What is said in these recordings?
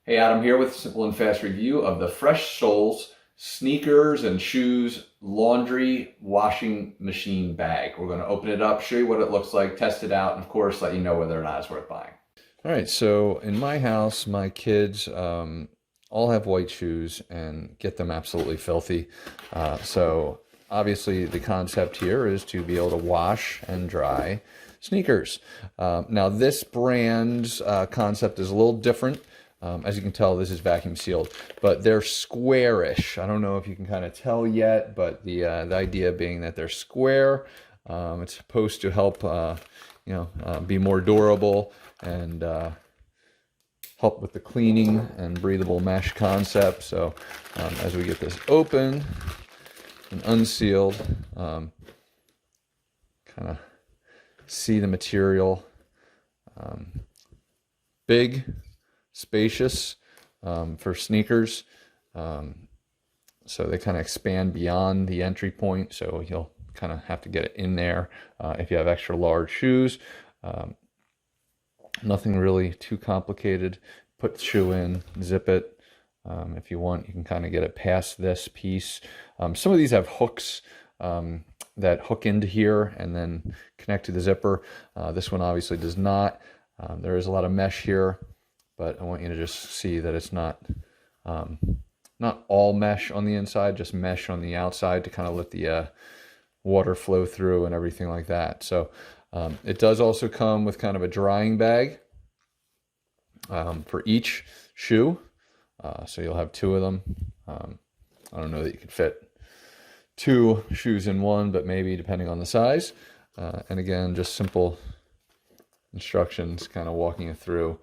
Hey, Adam here with a simple and fast review of the Freshsolz sneakers and shoes laundry washing machine bag. We're going to open it up, show you what it looks like, test it out, and of course let you know whether or not it's worth buying. All right, so in my house, my kids all have white shoes and get them absolutely filthy. So obviously the concept here is to be able to wash and dry sneakers. Now this brand's concept is a little different. As you can tell, this is vacuum sealed, but they're squarish. I don't know if you can kind of tell yet, but the idea being that they're square. It's supposed to help, be more durable and help with the cleaning and breathable mesh concept. So as we get this open and unsealed, kind of see the material. Big, spacious for sneakers, so they kind of expand beyond the entry point, so you'll kind of have to get it in there if you have extra large shoes. Nothing really too complicated. Put the shoe in, zip it. If you want, you can kind of get it past this piece. Some of these have hooks that hook into here and then connect to the zipper. This one obviously does not. There is a lot of mesh here, but I want you to just see that it's not all mesh on the inside, just mesh on the outside to kind of let the water flow through and everything like that. So it does also come with kind of a drying bag for each shoe. So you'll have two of them. I don't know that you could fit two shoes in one, but maybe depending on the size. And again, just simple instructions kind of walking you through.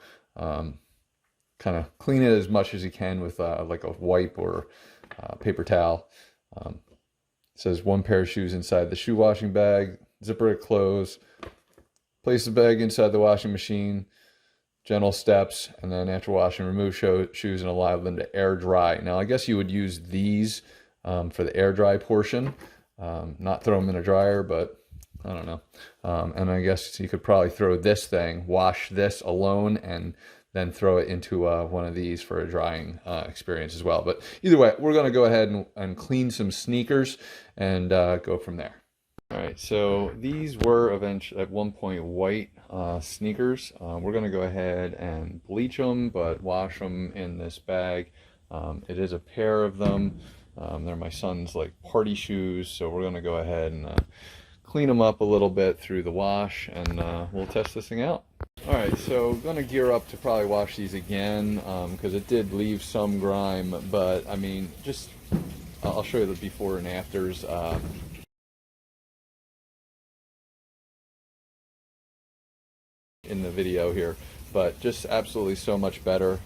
Kind of clean it as much as you can with like a wipe or paper towel. It says one pair of shoes inside the shoe washing bag, zipper it close, place the bag inside the washing machine, gentle steps, and then after washing, remove shoes and allow them to air dry. Now I guess you would use these for the air dry portion, not throw them in a dryer, but I don't know. And I guess you could probably throw this thing, wash this alone, and then throw it into one of these for a drying experience as well. But either way, we're going to go ahead and clean some sneakers and go from there. All right, so these were eventually at one point white sneakers. We're going to go ahead and bleach them, but wash them in this bag. It is a pair of them. They're my son's like party shoes, so we're going to go ahead and clean them up a little bit through the wash, and we'll test this thing out. All right, so I'm gonna gear up to probably wash these again because it did leave some grime, but I mean, just I'll show you the before and afters. In the video here, but just absolutely so much better.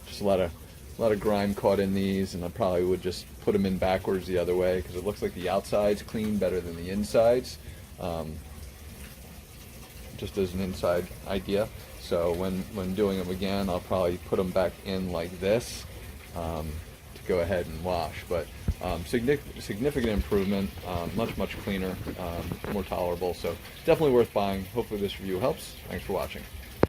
Just a lot of grime caught in these, and I probably would just put them in backwards the other way because it looks like the outsides clean better than the insides. Just as an inside idea. So when doing them again, I'll probably put them back in like this to go ahead and wash. But significant improvement, much cleaner, more tolerable. So definitely worth buying. Hopefully this review helps. Thanks for watching.